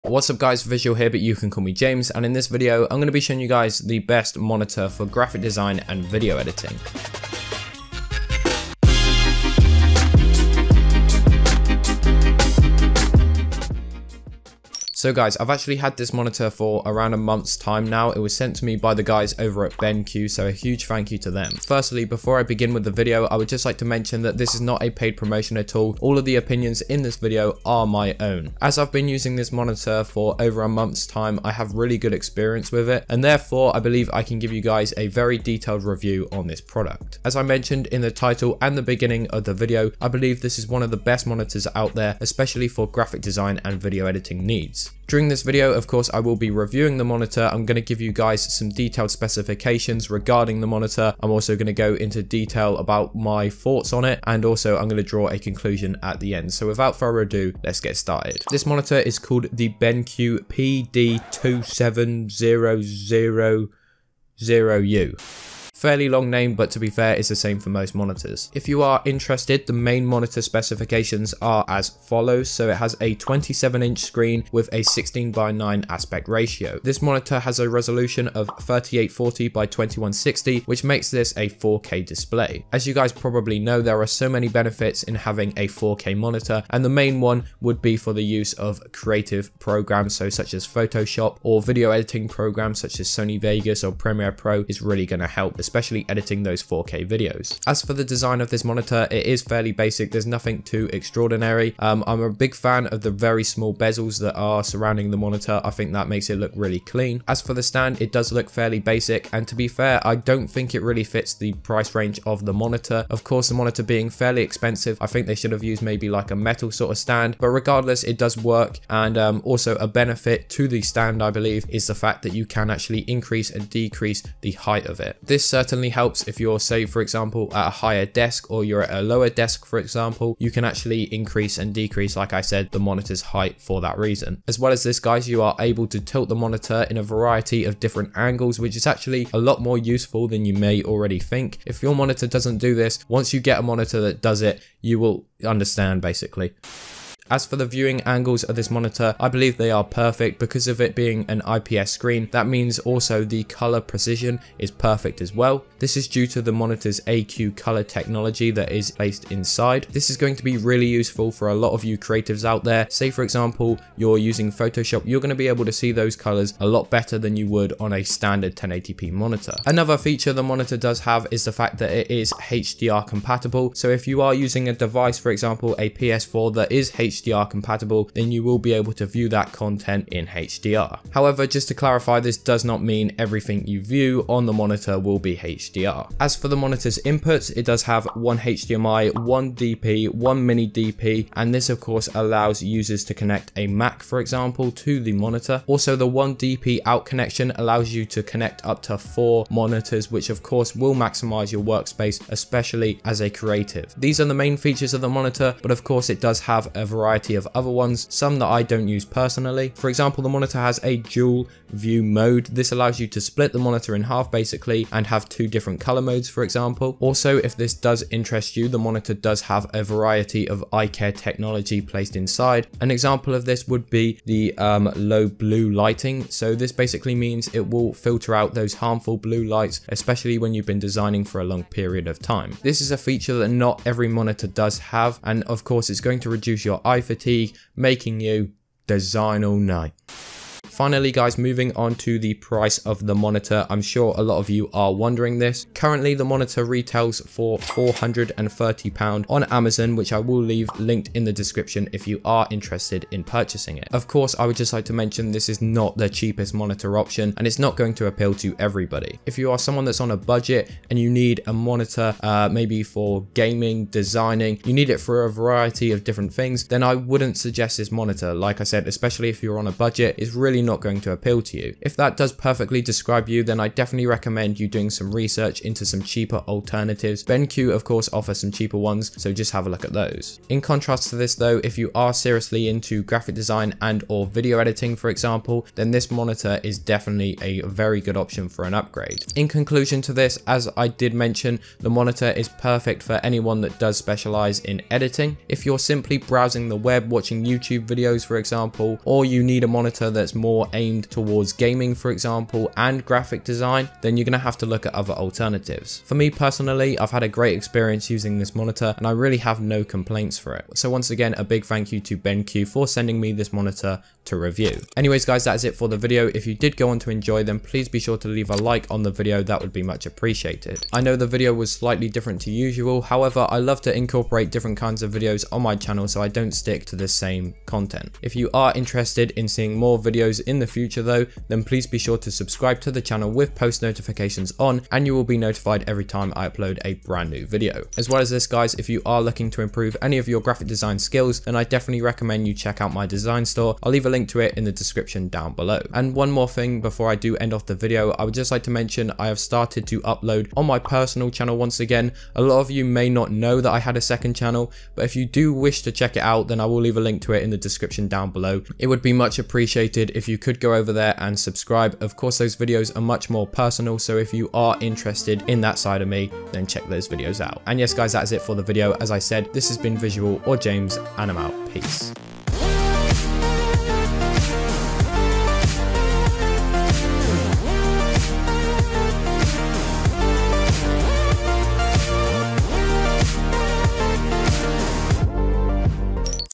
What's up guys, Visual here, but you can call me James, and in this video I'm going to be showing you guys the best monitor for graphic design and video editing. So guys, I've actually had this monitor for around a month's time now. It was sent to me by the guys over at BenQ, so a huge thank you to them. Firstly, before I begin with the video, I would just like to mention that this is not a paid promotion at all. All of the opinions in this video are my own. As I've been using this monitor for over a month's time, I have really good experience with it, and therefore I believe I can give you guys a very detailed review on this product. As I mentioned in the title and the beginning of the video, I believe this is one of the best monitors out there, especially for graphic design and video editing needs. During this video, of course, I will be reviewing the monitor. I'm going to give you guys some detailed specifications regarding the monitor. I'm also going to go into detail about my thoughts on it, and also I'm going to draw a conclusion at the end. So without further ado, let's get started. This monitor is called the BenQ PD27000U. Fairly long name, but to be fair, it's the same for most monitors. If you are interested, the main monitor specifications are as follows. So it has a 27-inch screen with a 16:9 aspect ratio. This monitor has a resolution of 3840 by 2160, which makes this a 4K display. As you guys probably know, there are so many benefits in having a 4K monitor, and the main one would be for the use of creative programs, so such as Photoshop, or video editing programs such as Sony Vegas or Premiere Pro is really going to help, especially editing those 4K videos. As for the design of this monitor, it is fairly basic. There's nothing too extraordinary. I'm a big fan of the very small bezels that are surrounding the monitor. I think that makes it look really clean. As for the stand, it does look fairly basic, and to be fair, I don't think it really fits the price range of the monitor. Of course, the monitor being fairly expensive, I think they should have used maybe like a metal sort of stand, but regardless, it does work. And also a benefit to the stand, I believe, is the fact that you can actually increase and decrease the height of it. This certainly helps if you're, say for example, at a higher desk, or you're at a lower desk for example. You can actually increase and decrease, like I said, the monitor's height for that reason. As well as this guys, you are able to tilt the monitor in a variety of different angles, which is actually a lot more useful than you may already think. If your monitor doesn't do this, once you get a monitor that does it, you will understand basically. As for the viewing angles of this monitor, I believe they are perfect. Because of it being an IPS screen, that means also the color precision is perfect as well. This is due to the monitor's AQ color technology that is placed inside. This is going to be really useful for a lot of you creatives out there. Say for example, you're using Photoshop, you're going to be able to see those colors a lot better than you would on a standard 1080p monitor. Another feature the monitor does have is the fact that it is HDR compatible. So if you are using a device, for example a PS4 that is HDR compatible, then you will be able to view that content in HDR. However, just to clarify, this does not mean everything you view on the monitor will be HDR. As for the monitor's inputs, it does have one HDMI, one DP, one mini DP, and this of course allows users to connect a Mac, for example, to the monitor. Also, the one DP out connection allows you to connect up to 4 monitors, which of course will maximize your workspace, especially as a creative. These are the main features of the monitor, but of course it does have a variety of other ones, some that I don't use personally. For example, the monitor has a dual view mode. This allows you to split the monitor in half basically and have 2 different color modes, for example. Also, if this does interest you, the monitor does have a variety of eye care technology placed inside. An example of this would be the low blue lighting. So this basically means it will filter out those harmful blue lights, especially when you've been designing for a long period of time. This is a feature that not every monitor does have, and of course it's going to reduce your eye fatigue, making you design all night. Finally guys, moving on to the price of the monitor. I'm sure a lot of you are wondering this. Currently the monitor retails for £430 on Amazon, which I will leave linked in the description if you are interested in purchasing it. Of course, I would just like to mention this is not the cheapest monitor option, and it's not going to appeal to everybody. If you are someone that's on a budget and you need a monitor maybe for gaming, designing, you need it for a variety of different things, then I wouldn't suggest this monitor. Like I said, especially if you're on a budget, it's really not going to appeal to you. If that does perfectly describe you, then I definitely recommend you doing some research into some cheaper alternatives. BenQ of course offers some cheaper ones, so just have a look at those. In contrast to this though, if you are seriously into graphic design and or video editing for example, then this monitor is definitely a very good option for an upgrade. In conclusion to this, as I did mention, the monitor is perfect for anyone that does specialize in editing. If you're simply browsing the web, watching YouTube videos for example, or you need a monitor that's more aimed towards gaming for example and graphic design, then you're going to have to look at other alternatives. For me personally, I've had a great experience using this monitor and I really have no complaints for it. So once again, a big thank you to BenQ for sending me this monitor to review. Anyways guys, that is it for the video. If you did go on to enjoy them, please be sure to leave a like on the video, that would be much appreciated. I know the video was slightly different to usual, however I love to incorporate different kinds of videos on my channel so I don't stick to the same content. If you are interested in seeing more videos in the future though, then please be sure to subscribe to the channel with post notifications on and you will be notified every time I upload a brand new video. As well as this guys, if you are looking to improve any of your graphic design skills, then I definitely recommend you check out my design store. I'll leave a link to it in the description down below. And one more thing before I do end off the video, I would just like to mention I have started to upload on my personal channel once again. A lot of you may not know that I had a second channel, but if you do wish to check it out, then I will leave a link to it in the description down below. It would be much appreciated if you could go over there and subscribe. Of course, those videos are much more personal, so if you are interested in that side of me, then check those videos out. And yes guys, that is it for the video. As I said, this has been Visual or James, and I'm out. Peace.